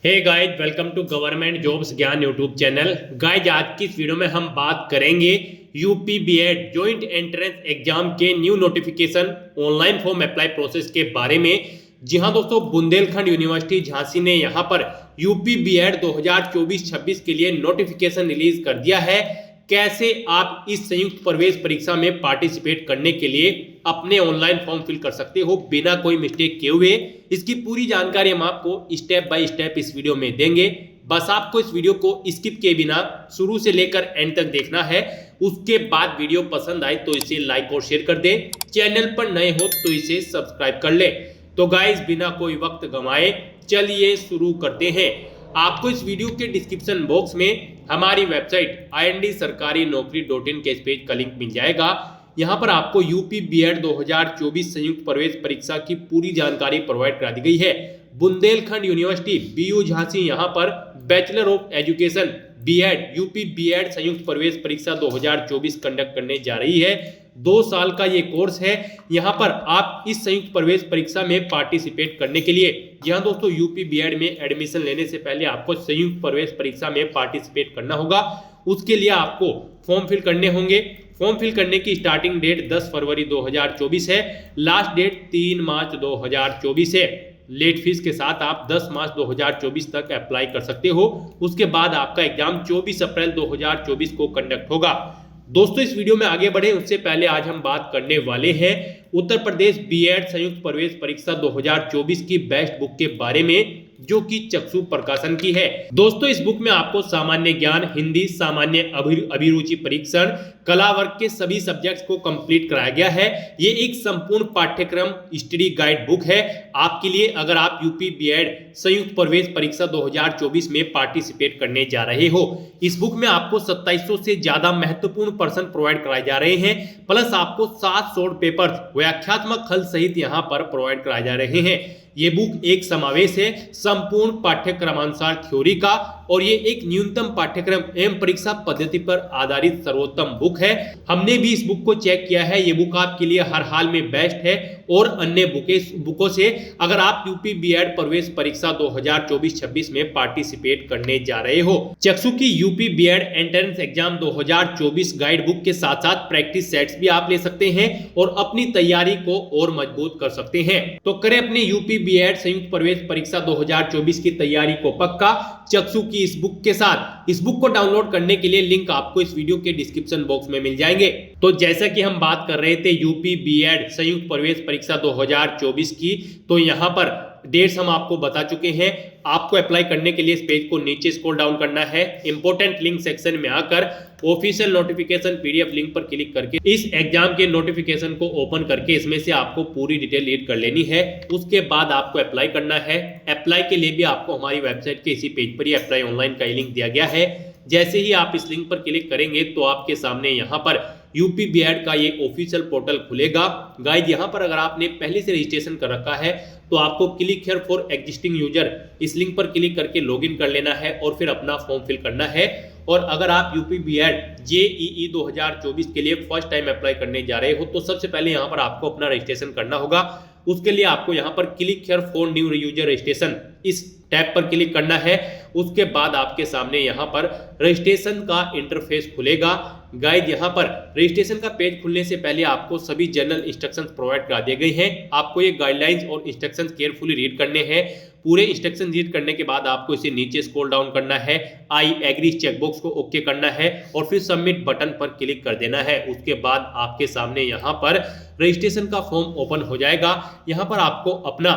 Hey guys, welcome to government jobs Gyan YouTube channel. Guys, आज की इस वीडियो में हम बात करेंगे UP BEd joint entrance exam के new notification online form apply process के बारे में। जी हाँ दोस्तों, बुंदेलखंड यूनिवर्सिटी झांसी ने यहाँ पर यूपी बीएड 2024-26 के लिए नोटिफिकेशन रिलीज कर दिया है। कैसे आप इस संयुक्त प्रवेश परीक्षा में पार्टिसिपेट करने के लिए अपने ऑनलाइन फॉर्म फिल कर सकते हो बिना कोई मिस्टेक किए हुए, इसकी पूरी जानकारी हम आपको स्टेप बाय स्टेप इस वीडियो में देंगे। बस आपको इस वीडियो को स्किप किए बिना शुरू से लेकर एंड तक देखना है। उसके बाद वीडियो पसंद आए तो इसे लाइक और शेयर कर दें। चैनल पर नए हो तो इसे सब्सक्राइब कर ले। तो गाइस, बिना कोई वक्त गंवाए चलिए शुरू करते हैं। आपको इस वीडियो के डिस्क्रिप्शन बॉक्स में हमारी वेबसाइट IND-sarkari-naukri.in के इस पेज का लिंक मिल जाएगा। यहाँ पर आपको यूपी बीएड 2024 संयुक्त प्रवेश परीक्षा की पूरी जानकारी प्रोवाइड करा दी गई है। बुंदेलखंड यूनिवर्सिटी BU झांसी यहाँ पर bachelor of education B Ed UP B Ed संयुक्त प्रवेश परीक्षा 2024 कंडक्ट करने जा रही है। 2 साल का ये कोर्स है। यहाँ पर आप इस संयुक्त प्रवेश परीक्षा में पार्टिसिपेट करने के लिए, यहाँ दोस्तों यूपी बीएड में एडमिशन लेने से पहले आपको संयुक्त प्रवेश परीक्षा में पार्टिसिपेट करना होगा। उसके लिए आपको फॉर्म फिल करने होंगे। फॉर्म फिल करने की स्टार्टिंग डेट 10 फरवरी 2024 है। लास्ट डेट 3 मार्च 2024 है। लेट फीस के साथ आप 10 मार्च 2024 तक अप्लाई कर सकते हो। उसके बाद आपका एग्जाम 24 अप्रैल 2024 को कंडक्ट होगा। दोस्तों, इस वीडियो में आगे बढ़े उससे पहले आज हम बात करने वाले हैं उत्तर प्रदेश बीएड संयुक्त प्रवेश परीक्षा 2024 की बेस्ट बुक के बारे में, जो कि चक्षु प्रकाशन की है। दोस्तों, इस बुक में आपको सामान्य ज्ञान, हिंदी, सामान्य अभिरुचि परीक्षण, कला वर्ग के सभी सब्जेक्ट्स को कंप्लीट कराया गया है। ये एक संपूर्ण पाठ्यक्रम स्टडी गाइड बुक है आपके लिए, अगर आप यूपी बीएड संयुक्त प्रवेश परीक्षा 2024 में पार्टिसिपेट करने जा रहे हो। इस बुक में आपको 2700 से ज्यादा महत्वपूर्ण प्रश्न प्रोवाइड कराए जा रहे हैं, प्लस आपको 7 शॉर्ट पेपर व्याख्यात्मक हल सहित यहाँ पर प्रोवाइड कराए जा रहे हैं। ये बुक एक समावेश है संपूर्ण पाठ्यक्रमानुसार थ्योरी का, और ये एक न्यूनतम पाठ्यक्रम एवं परीक्षा पद्धति पर आधारित सर्वोत्तम बुक है। हमने भी इस बुक को चेक किया है। ये बुक आपके लिए हर हाल में बेस्ट है और अन्य बुकों से, अगर आप यूपी बीएड प्रवेश परीक्षा 2024-26 में पार्टिसिपेट करने जा रहे हो। चक्षु की UP B Ed entrance exam 2024 guide book के साथ साथ प्रैक्टिस सेट्स भी आप ले सकते हैं और अपनी तैयारी को और मजबूत कर सकते हैं। तो करें अपने यूपी बीएड संयुक्त प्रवेश परीक्षा 2024 की तैयारी को पक्का चक्षु की इस बुक के साथ। इस बुक को डाउनलोड करने के लिए लिंक आपको इस वीडियो के डिस्क्रिप्शन बॉक्स में मिल जाएंगे। तो जैसा कि हम बात कर रहे थे यूपी बीएड संयुक्त प्रवेश परीक्षा 2024 की, तो यहाँ पर डेट्स हम आपको बता चुके हैं। आपको अप्लाई करने के लिए इस पेज को नीचे स्क्रॉल डाउन करना है। इंपोर्टेंट लिंक सेक्शन में आकर ऑफिशियल नोटिफिकेशन PDF लिंक पर क्लिक करके इस एग्जाम के नोटिफिकेशन को ओपन करके इसमें से आपको पूरी डिटेल रीड कर लेनी है। उसके बाद आपको अप्लाई करना है। अप्लाई के लिए भी आपको हमारी वेबसाइट के इसी पेज पर ही अप्लाई ऑनलाइन का लिंक दिया गया है। जैसे ही आप इस लिंक पर क्लिक करेंगे तो आपके सामने यहाँ पर यूपी बीएड का ये ऑफिशियल पोर्टल खुलेगा। गाइज, यहाँ पर अगर आपने पहले से रजिस्ट्रेशन कर रखा है तो आपको click here for existing user इस लिंक पर क्लिक करके लॉगिन कर लेना है और फिर अपना फॉर्म फिल करना है। और अगर आप यूपी बीएड JEE 2024 के लिए फर्स्ट टाइम अप्लाई करने जा रहे हो तो सबसे पहले यहाँ पर आपको अपना रजिस्ट्रेशन करना होगा। उसके लिए आपको यहाँ पर click here for new user registration इस टैब पर क्लिक करना है। उसके बाद आपके सामने यहाँ पर रजिस्ट्रेशन का इंटरफेस खुलेगा। गाइड, यहाँ पर रजिस्ट्रेशन का पेज खुलने से पहले आपको सभी जनरल इंस्ट्रक्शंस प्रोवाइड करा दिए गए हैं। आपको ये गाइडलाइंस और इंस्ट्रक्शंस केयरफुली रीड करने हैं। पूरे इंस्ट्रक्शन रीड करने के बाद आपको इसे नीचे स्क्रॉल डाउन करना है, आई एग्री चेकबॉक्स को ओके करना है और फिर सबमिट बटन पर क्लिक कर देना है। उसके बाद आपके सामने यहाँ पर रजिस्ट्रेशन का फॉर्म ओपन हो जाएगा। यहाँ पर आपको अपना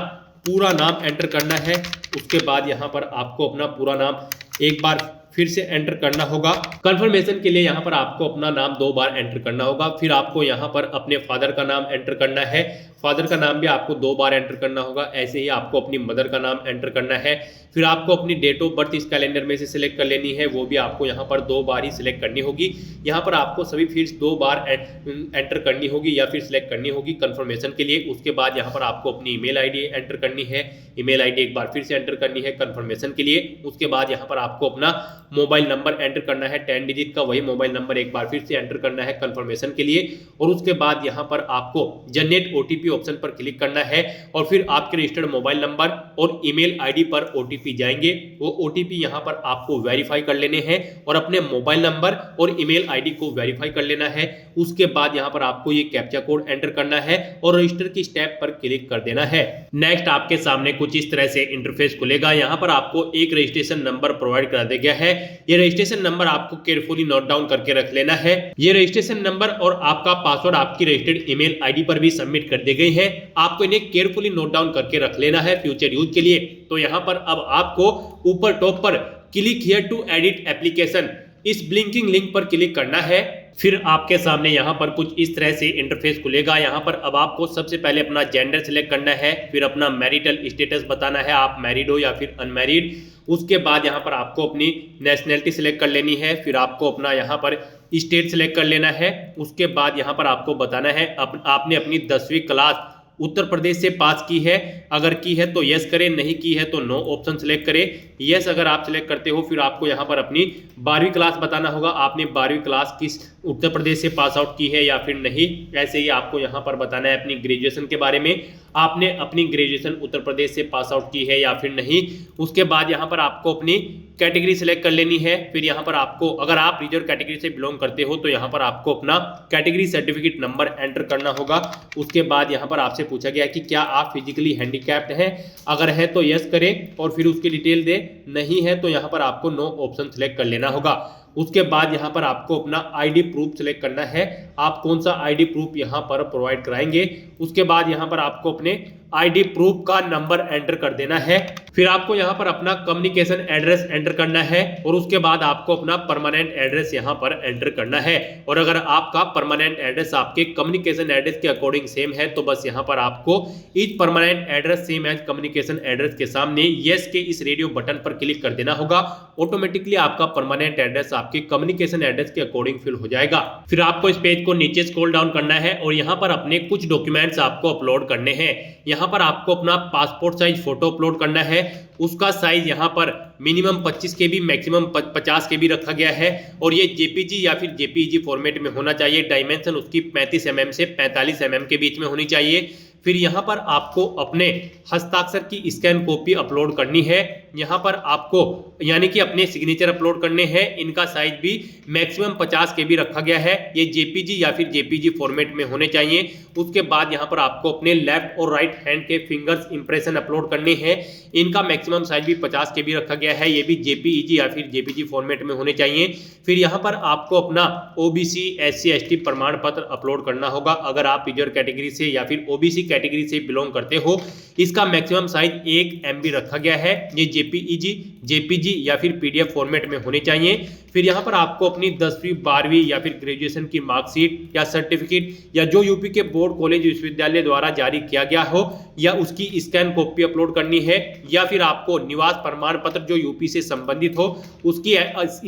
पूरा नाम एंटर करना है। उसके बाद यहाँ पर आपको अपना पूरा नाम एक बार फिर से एंटर करना होगा। कंफर्मेशन के लिए यहाँ पर आपको अपना नाम 2 बार एंटर करना होगा। फिर आपको यहाँ पर अपने फादर का नाम एंटर करना है। फादर का नाम भी आपको 2 बार एंटर करना होगा। ऐसे ही आपको अपनी मदर का नाम एंटर करना है। फिर आपको अपनी डेट ऑफ बर्थ इस कैलेंडर में से सिलेक्ट कर लेनी है, वो भी आपको यहाँ पर 2 बार ही सिलेक्ट करनी होगी। यहाँ पर आपको सभी फील्ड्स 2 बार एंटर करनी होगी या फिर सिलेक्ट करनी होगी कंफर्मेशन के लिए। उसके बाद यहाँ पर आपको अपनी ईमेल आईडी एंटर करनी है। ईमेल आईडी एक बार फिर से एंटर करनी है कंफर्मेशन के लिए। उसके बाद यहाँ पर आपको अपना मोबाइल नंबर एंटर करना है, 10 डिजिट का वही मोबाइल नंबर एक बार फिर से एंटर करना है कंफर्मेशन के लिए। और उसके बाद यहाँ पर आपको जनरेट OTP ऑप्शन पर क्लिक करना है और फिर आपके रजिस्टर्ड मोबाइल नंबर और ईमेल आईडी पर OTP OTP जाएंगे, वो OTP यहाँ पर आपको वेरीफाई कर लेने हैं और अपने मोबाइल नंबर और ईमेल आईडी को वेरीफाई कर लेना है। उसके बाद यहाँ पर आपको ये कैप्चा कोड एंटर करना है और रजिस्टर की स्टेप पर क्लिक कर देना है। नेक्स्ट आपके सामने कुछ इस तरह से इंटरफेस खुलेगा। यहाँ पर आपको एक रजिस्ट्रेशन नंबर प्रोवाइड करा दिया गया है। ये रजिस्ट्रेशन नंबर आपको केयरफुली नोट डाउन करके रख लेना है। ये रजिस्ट्रेशन नंबर और आपका पासवर्ड आपकी रजिस्टर्ड ईमेल आईडी पर भी सबमिट कर दी गई है। आपको इन्हें केयरफुली नोट डाउन करके रख लेना है फ्यूचर यूज के लिए। तो यहाँ पर अब आपको ऊपर टॉप पर click here to edit application, इस ब्लिंकिंग लिंक पर क्लिक करना है। फिर आपके सामने यहाँ पर कुछ इस तरह से इंटरफेस खुलेगा। यहाँ पर अब आपको सबसे पहले अपना जेंडर सिलेक्ट करना है, फिर अपना मैरिटल स्टेटस बताना है, आप मैरिड हो या फिर अनमैरिड। उसके बाद यहाँ पर आपको अपनी नेशनैलिटी सिलेक्ट कर लेनी है, फिर आपको अपना यहाँ पर स्टेट सिलेक्ट कर लेना है। उसके बाद यहाँ पर आपको बताना है आपने अपनी 10वीं क्लास उत्तर प्रदेश से पास की है, अगर की है तो यस करें, नहीं की है तो नो ऑप्शन सिलेक्ट करें। यस अगर आप सिलेक्ट करते हो फिर आपको यहाँ पर अपनी 12वीं क्लास बताना होगा, आपने 12वीं क्लास किस उत्तर प्रदेश से पास आउट की है या फिर नहीं। ऐसे ही आपको यहाँ पर बताना है अपनी ग्रेजुएशन के बारे में, आपने अपनी ग्रेजुएशन उत्तर प्रदेश से पास आउट की है या फिर नहीं। उसके बाद यहाँ पर आपको अपनी कैटेगरी सिलेक्ट कर लेनी है। फिर यहाँ पर आपको अगर आप रिजर्व कैटेगरी से बिलोंग करते हो तो यहाँ पर आपको अपना कैटेगरी सर्टिफिकेट नंबर एंटर करना होगा। उसके बाद यहाँ पर आपसे पूछा गया है कि क्या आप फिजिकली हैंडीकैप्ड हैं, अगर है तो यस करें और फिर उसकी डिटेल दे, नहीं है तो यहाँ पर आपको नो ऑप्शन सिलेक्ट कर लेना होगा। उसके बाद यहाँ पर आपको अपना आईडी प्रूफ सिलेक्ट करना है, आप कौन सा आईडी प्रूफ यहाँ पर प्रोवाइड कराएंगे। उसके बाद यहाँ पर आपको अपने आईडी प्रूफ का नंबर एंटर कर देना है। फिर आपको यहाँ पर अपना कम्युनिकेशन एड्रेस एंटर करना है और उसके बाद आपको अपना परमानेंट एड्रेस यहाँ पर एंटर करना है। और अगर आपका परमानेंट एड्रेस आपके कम्युनिकेशन एड्रेस के अकॉर्डिंग सेम है तो बस यहाँ पर आपको each permanent address same as communication address के सामने यस के इस रेडियो बटन पर क्लिक कर देना होगा। ऑटोमेटिकली आपका परमानेंट एड्रेस आपके कम्युनिकेशन एड्रेस के अकॉर्डिंग फिल हो जाएगा। फिर आपको इस पेज को नीचे स्क्रॉल डाउन करना है और यहाँ पर अपने कुछ डॉक्यूमेंट्स आपको अपलोड करने हैं। यहाँ पर आपको अपना पासपोर्ट साइज फोटो अपलोड करना है, उसका साइज यहाँ पर मिनिमम 25 KB मैक्सिमम 50 KB रखा गया है और ये जेपीजी या फिर जेपीईजी फॉर्मेट में होना चाहिए। डायमेंशन उसकी 35 mm से 45 mm के बीच में होनी चाहिए। फिर यहाँ पर आपको अपने हस्ताक्षर की स्कैन कॉपी अपलोड करनी है। यहाँ पर आपको यानी कि अपने सिग्नेचर अपलोड करने हैं, इनका साइज भी मैक्सिमम 50 KB रखा गया है। ये जेपीजी या फिर जेपीजी फॉर्मेट में होने चाहिए। उसके बाद यहाँ पर आपको अपने लेफ्ट और राइट हैंड के फिंगर्स इंप्रेशन अपलोड करने हैं, इनका मैक्सिमम साइज भी 50 KB रखा गया है। ये भी जेपीईजी या फिर जेपीजी फॉर्मेट में होने चाहिए। फिर यहाँ पर आपको अपना ओबीसी SC ST प्रमाण पत्र अपलोड करना होगा, अगर आप रिजर्व कैटेगरी से या फिर ओबीसी कैटेगरी से बिलोंग करते हो। इसका मैक्सिमम साइज 1 MB रखा गया है। ये जेपीईजी, जेपीजी या फिर PDF फॉर्मेट में होने चाहिए। फिर यहाँ पर आपको अपनी 10वीं 12वीं या फिर ग्रेजुएशन की मार्कशीट या सर्टिफिकेट या जो यूपी के बोर्ड कॉलेज विश्वविद्यालय द्वारा जारी किया गया हो या उसकी स्कैन कॉपी अपलोड करनी है, या फिर आपको निवास प्रमाण पत्र जो यूपी से संबंधित हो उसकी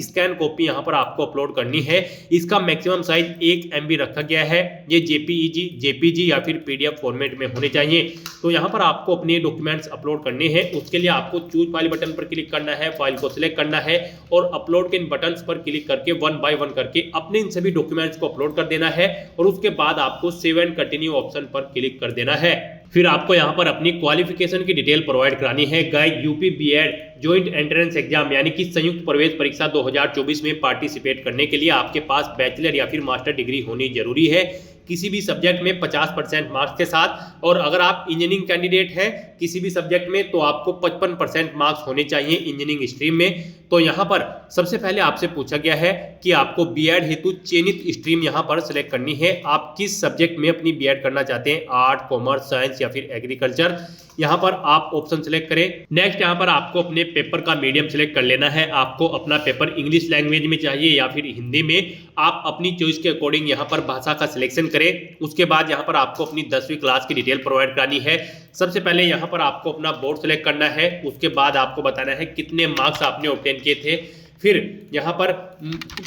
स्कैन कॉपी यहाँ पर आपको अपलोड करनी है। इसका मैक्सिमम साइज 1 MB रखा गया है। ये जेपीईजी, जेपीजी या फिर PDF फॉर्मेट में होने चाहिए। तो यहाँ पर आपको अपने डॉक्यूमेंट्स अपलोड करने हैं। उसके लिए आपको चूज फाइल बटन पर क्लिक करना है, फाइल को सिलेक्ट करना है और अपलोड के इन बटन्स पर क्लिक करके 1 by 1 करके अपने इन सभी डॉक्यूमेंट्स को अपलोड कर देना है और उसके बाद आपको सेव एंड कंटिन्यू ऑप्शन पर क्लिक कर देना है। फिर आपको यहाँ पर अपनी क्वालिफिकेशन की डिटेल प्रोवाइड करानी है। Guys, UP BEd joint entrance exam यानी कि संयुक्त प्रवेश परीक्षा 2024 में पार्टिसिपेट करने के लिए आपके पास बैचलर या फिर मास्टर डिग्री होनी जरूरी है, किसी भी सब्जेक्ट में 50% मार्क्स के साथ। और अगर आप इंजीनियरिंग कैंडिडेट हैं किसी भी सब्जेक्ट में तो आपको 55% मार्क्स होने चाहिए इंजीनियरिंग स्ट्रीम में। तो यहाँ पर सबसे पहले आपसे पूछा गया है कि आपको बीएड हेतु चयनित स्ट्रीम यहाँ पर सिलेक्ट करनी है। आप किस सब्जेक्ट में अपनी बीएड करना चाहते हैं, आर्ट, कॉमर्स, साइंस या फिर एग्रीकल्चर, यहाँ पर आप ऑप्शन सिलेक्ट करें। नेक्स्ट यहाँ पर आपको अपने पेपर का मीडियम सिलेक्ट कर लेना है। आपको अपना पेपर इंग्लिश लैंग्वेज में चाहिए या फिर हिंदी में, आप अपनी चॉइस के अकॉर्डिंग यहाँ पर भाषा का सिलेक्शन करें। उसके बाद यहाँ पर आपको अपनी 10वीं क्लास की डिटेल प्रोवाइड करानी है। सबसे पहले यहाँ पर आपको अपना बोर्ड सिलेक्ट करना है। उसके बाद आपको बताना है कितने मार्क्स आपने ऑब्टेन किए थे। फिर यहाँ पर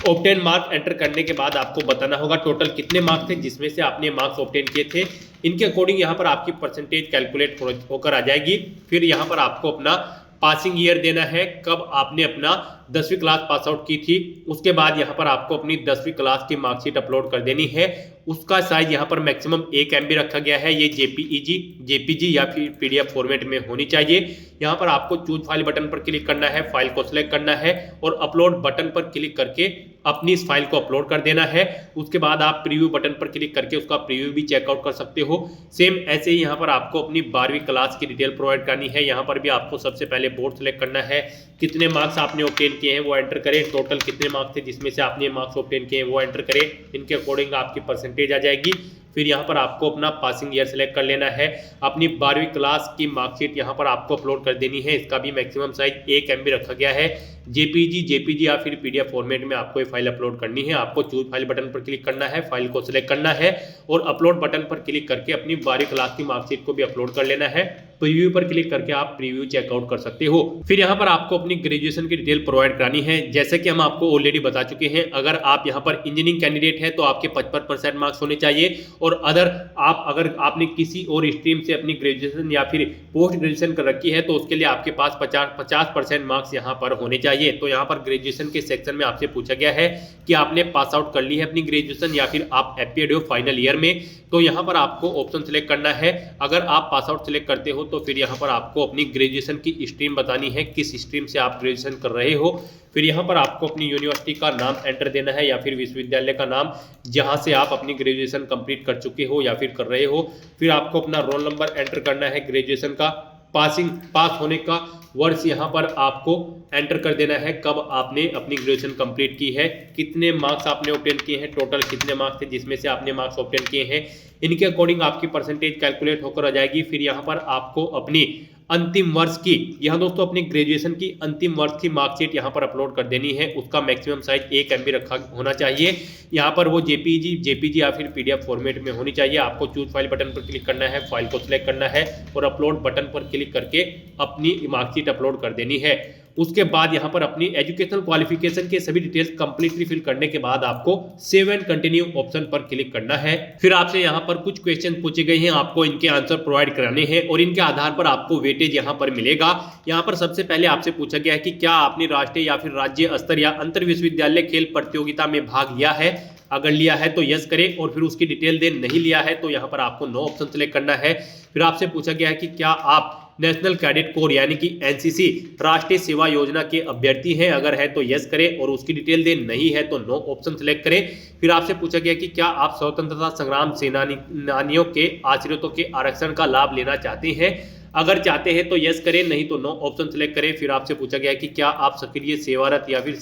ऑब्टेन मार्क्स एंटर करने के बाद आपको बताना होगा टोटल कितने मार्क्स थे जिसमें से आपने मार्क्स ऑब्टेन किए थे। इनके अकॉर्डिंग यहाँ पर आपकी परसेंटेज कैलकुलेट होकर आ जाएगी। फिर यहाँ पर आपको अपना पासिंग ईयर देना है, कब आपने अपना 10वीं क्लास पास आउट की थी। उसके बाद यहाँ पर आपको अपनी 10वीं क्लास की मार्कशीट अपलोड कर देनी है उसका साइज यहाँ पर मैक्सिमम 1 MB रखा गया है। ये जेपीजी या फिर PDF फॉर्मेट में होनी चाहिए। यहाँ पर आपको चूज फाइल बटन पर क्लिक करना है, फाइल को सिलेक्ट करना है और अपलोड बटन पर क्लिक करके अपनी इस फाइल को अपलोड कर देना है। उसके बाद आप प्रीव्यू बटन पर क्लिक करके उसका प्रीव्यू भी चेकआउट कर सकते हो। सेम ऐसे ही यहाँ पर आपको अपनी 12वीं क्लास की डिटेल प्रोवाइड करनी है। यहाँ पर भी आपको सबसे पहले बोर्ड सेलेक्ट करना है, कितने मार्क्स आपने ऑब्टेन किए हैं वो एंटर करें, टोटल कितने मार्क्स थे जिसमें से आपने मार्क्स ऑब्टेन किए हैं वो एंटर करें, इनके अकॉर्डिंग आपकी परसेंटेज आ जाएगी। फिर यहाँ पर आपको अपना पासिंग ईयर सेलेक्ट कर लेना है। अपनी 12वीं क्लास की मार्कशीट यहाँ पर आपको अपलोड कर देनी है। इसका भी मैक्सिमम साइज 1 MB रखा गया है। जेपीजी या फिर PDF फॉर्मेट में आपको ये फाइल अपलोड करनी है। आपको चूज फाइल बटन पर क्लिक करना है, फाइल को सिलेक्ट करना है और अपलोड बटन पर क्लिक करके अपनी 12वीं क्लास की मार्कशीट को भी अपलोड कर लेना है। प्रीव्यू पर क्लिक करके आप प्रीव्यू चेकआउट कर सकते हो। फिर यहाँ पर आपको अपनी ग्रेजुएशन की डिटेल प्रोवाइड करानी है। जैसे कि हम आपको ऑलरेडी बता चुके हैं, अगर आप यहाँ पर इंजीनियरिंग कैंडिडेट है तो आपके 55% मार्क्स होने चाहिए और अगर आपने किसी और स्ट्रीम से अपनी ग्रेजुएशन या फिर पोस्ट ग्रेजुएशन कर रखी है तो उसके लिए आपके पास 50% मार्क्स यहाँ पर होने चाहिए। तो यहाँ पर ग्रेजुएशन के सेक्शन में आपसे पूछा गया है कि आपने पास आउट कर ली है अपनी ग्रेजुएशन या फिर आप एपीएड हो फाइनल ईयर में, तो यहाँ पर आपको ऑप्शन सेलेक्ट करना है। अगर आप पास आउट सेलेक्ट करते हो तो फिर यहाँ पर आपको अपनी ग्रेजुएशन की स्ट्रीम बतानी है, किस स्ट्रीम से आप ग्रेजुएशन कर रहे हो। फिर यहाँ पर आपको अपनी यूनिवर्सिटी का नाम एंटर देना है या फिर विश्वविद्यालय का नाम जहाँ से आप अपनी ग्रेजुएशन कंप्लीट कर चुके हो या फिर कर रहे हो। फिर आपको अपना रोल नंबर एंटर करना है, ग्रेजुएशन का पास होने का वर्ष यहाँ पर आपको एंटर कर देना है, कब आपने अपनी ग्रेजुएशन कंप्लीट की है, कितने मार्क्स आपने ऑब्टेन किए हैं, टोटल कितने मार्क्स थे जिसमें से आपने मार्क्स ऑब्टेन किए हैं, इनके अकॉर्डिंग आपकी परसेंटेज कैलकुलेट होकर आ जाएगी। फिर यहाँ पर आपको अपनी अंतिम वर्ष की, यहाँ दोस्तों अपनी ग्रेजुएशन की अंतिम वर्ष की मार्कशीट यहाँ पर अपलोड कर देनी है। उसका मैक्सिमम साइज 1 MB रखा होना चाहिए। यहाँ पर वो जेपीजी या फिर PDF फॉर्मेट में होनी चाहिए। आपको चूज फाइल बटन पर क्लिक करना है, फाइल को सिलेक्ट करना है और अपलोड बटन पर क्लिक करके अपनी मार्कशीट अपलोड कर देनी है। उसके बाद यहाँ पर अपनी एजुकेशनल क्वालिफिकेशन के सभी डिटेल्स कंप्लीटली फिल करने के बाद आपको सेव एंड कंटिन्यू ऑप्शन पर क्लिक करना है। फिर आपसे यहाँ पर कुछ क्वेश्चन पूछे गए हैं, आपको इनके आंसर प्रोवाइड कराने हैं और इनके आधार पर आपको वेटेज यहाँ पर मिलेगा। यहाँ पर सबसे पहले आपसे पूछा गया है कि क्या आपने राष्ट्रीय या फिर राज्य स्तर या अंतर विश्वविद्यालय खेल प्रतियोगिता में भाग लिया है। अगर लिया है तो यस करें और फिर उसकी डिटेल दें। नहीं लिया है तो यहाँ पर आपको नो ऑप्शन सेलेक्ट करना है। फिर आपसे पूछा गया है कि क्या आप नेशनल कैडेट कोर यानी कि NCC राष्ट्रीय सेवा योजना के अभ्यर्थी हैं। अगर है तो यस करें और उसकी डिटेल दें। नहीं है तो नो ऑप्शन सेलेक्ट करें। फिर आपसे पूछा गया कि क्या आप स्वतंत्रता संग्राम सेनानियों के आश्रितों के आरक्षण का लाभ लेना चाहते हैं। अगर चाहते हैं तो यस करें, नहीं तो नो ऑप्शन सेलेक्ट करें। फिर आपसे पूछा गया कि क्या आप सक्रिय सेवारत या फिर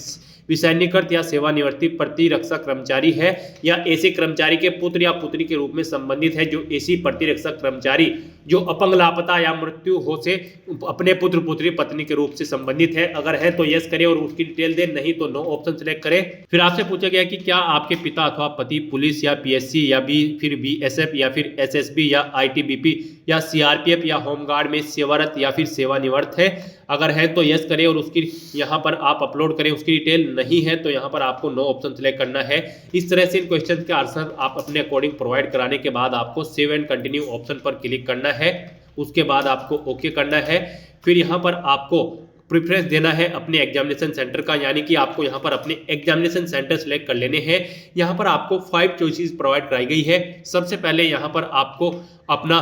विसैन्यकृत या सेवानिवृत्ति प्रतिरक्षक कर्मचारी है या ऐसे कर्मचारी के पुत्र या पुत्री के रूप में संबंधित है जो ऐसी प्रतिरक्षक कर्मचारी जो अपंग, लापता या मृत्यु हो से अपने पुत्र पुत्री पत्नी के रूप से संबंधित है। अगर है तो यस करें और उसकी डिटेल दें। नहीं तो नो ऑप्शन सेलेक्ट करें। फिर आपसे पूछा गया कि क्या आपके पिता अथवा पति पुलिस या PSC या फिर BSF या फिर SSB या ITBP या CRPF या होमगार्ड में सेवारत या फिर सेवानिवृत्त है। अगर है तो यस करें और उसकी यहाँ पर आप अपलोड करें उसकी डिटेल। नहीं है तो यहाँ पर आपको नो ऑप्शन सेलेक्ट करना है। इस तरह से इन क्वेश्चन के आंसर आप अपने अकॉर्डिंग प्रोवाइड कराने के बाद आपको सेव एंड कंटिन्यू ऑप्शन पर क्लिक करना है। उसके बाद आपको ओके करना है। फिर यहाँ पर आपको प्रेफरेंस देना है अपने एग्जामिनेशन सेंटर का, यानी कि आपको यहाँ पर अपने एग्जामिनेशन सेंटर सेलेक्ट कर लेने हैं। यहाँ पर आपको 5 चॉइसेस प्रोवाइड कराई गई है। सबसे पहले यहाँ पर आपको अपना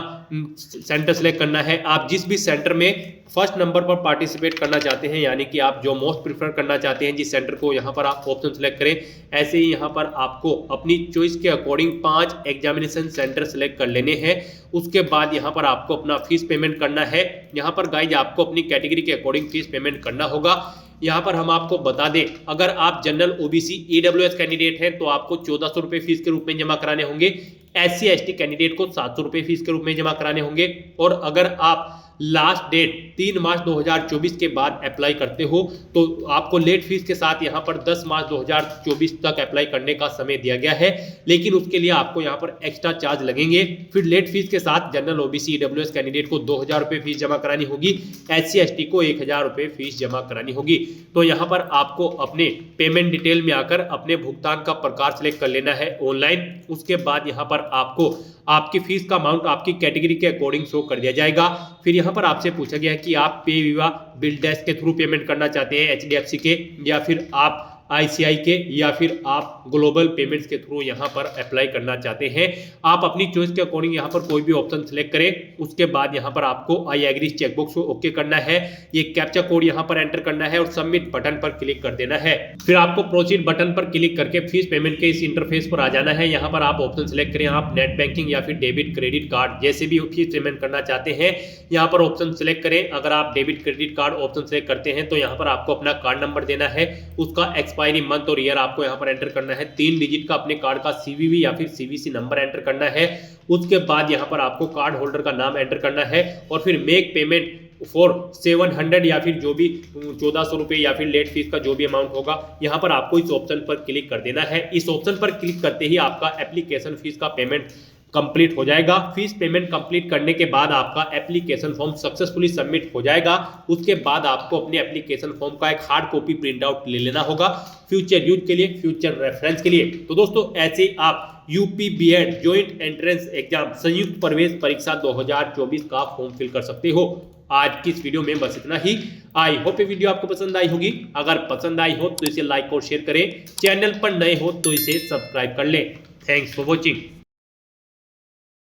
सेंटर सेलेक्ट करना है। आप जिस भी सेंटर में फर्स्ट नंबर पर पार्टिसिपेट करना चाहते हैं, यानी कि आप जो मोस्ट प्रीफर करना चाहते हैं जिस सेंटर को, यहाँ पर आप ऑप्शन सेलेक्ट करें। ऐसे ही यहाँ पर आपको अपनी चॉइस के अकॉर्डिंग 5 एग्जामिनेशन सेंटर सेलेक्ट कर लेने हैं। उसके बाद यहाँ पर आपको अपना फीस पेमेंट करना है। यहाँ पर गाइज आपको अपनी कैटेगरी के अकॉर्डिंग फीस पेमेंट करना होगा। यहाँ पर हम आपको बता दें, अगर आप जनरल OBC EWS कैंडिडेट हैं तो आपको 1400 रुपये फीस के रूप में जमा कराने होंगे। SC ST कैंडिडेट को 700 रुपये फीस के रूप में जमा कराने होंगे। और अगर आप लास्ट डेट 3 मार्च 2024 के बाद अप्लाई करते हो तो आपको लेट फीस के साथ यहाँ पर 10 मार्च 2024 तक अप्लाई करने का समय दिया गया है, लेकिन उसके लिए आपको यहाँ पर एक्स्ट्रा चार्ज लगेंगे। फिर लेट फीस के साथ जनरल OBC EWS कैंडिडेट को 2000 रुपये फीस जमा करानी होगी। SC ST को 1000 रुपये फीस जमा करानी होगी। तो यहाँ पर आपको अपने पेमेंट डिटेल में आकर अपने भुगतान का प्रकार सेलेक्ट कर लेना है ऑनलाइन। उसके बाद यहाँ पर आपको आपकी फीस का अमाउंट आपकी कैटेगरी के अकॉर्डिंग शो कर दिया जाएगा। फिर यहाँ पर आपसे पूछा गया है कि आप पे विवा बिल डैश के थ्रू पेमेंट करना चाहते हैं HDFC के, या फिर आप ICI के या फिर आप ग्लोबल पेमेंट्स के थ्रू यहाँ पर अप्लाई करना चाहते हैं, आप अपनी चॉइस के अकॉर्डिंग यहाँ पर कोई भी ऑप्शन सेलेक्ट करें। उसके बाद यहाँ पर आपको आई एग्री चेकबॉक्स को ओके करना है, ये कैप्चा कोड यहाँ पर एंटर करना है और सबमिट बटन पर क्लिक कर देना है। फिर आपको प्रोसीड बटन पर क्लिक करके फीस पेमेंट के इस इंटरफेस पर आ जाना है। यहाँ पर आप ऑप्शन सेलेक्ट करें, आप नेट बैंकिंग या फिर डेबिट क्रेडिट कार्ड जैसे भी फीस पेमेंट करना चाहते हैं यहाँ पर ऑप्शन सेलेक्ट करें। अगर आप debit credit card option select करते हैं तो यहाँ पर आपको अपना कार्ड नंबर देना है, उसका एक्सपायरी मंथ और ईयर आपको यहाँ पर एंटर करना है, 3 डिजिट का अपने कार्ड का CVV या फिर CVC नंबर एंटर करना है। उसके बाद यहाँ पर आपको कार्ड होल्डर का नाम एंटर करना है और फिर मेक पेमेंट फॉर 700 या फिर जो भी 1400 रुपये या फिर लेट फीस का जो भी अमाउंट होगा यहाँ पर आपको इस ऑप्शन पर क्लिक कर देना है। इस ऑप्शन पर क्लिक करते ही आपका एप्लीकेशन फीस का पेमेंट कंप्लीट हो जाएगा। फीस पेमेंट कंप्लीट करने के बाद आपका एप्लीकेशन फॉर्म सक्सेसफुली सबमिट हो जाएगा। उसके बाद आपको अपने एप्लीकेशन फॉर्म का एक हार्ड कॉपी प्रिंट आउट ले लेना होगा फ्यूचर यूज के लिए, फ्यूचर रेफरेंस के लिए। तो दोस्तों ऐसे आप UPBED ज्वाइंट एंट्रेंस एग्जाम संयुक्त प्रवेश परीक्षा 2024 का फॉर्म फिल कर सकते हो। आज की इस वीडियो में बस इतना ही। आई होप ये वीडियो आपको पसंद आई होगी। अगर पसंद आई हो तो इसे लाइक और शेयर करें, चैनल पर नए हो तो इसे सब्सक्राइब कर लें। Thanks for watching.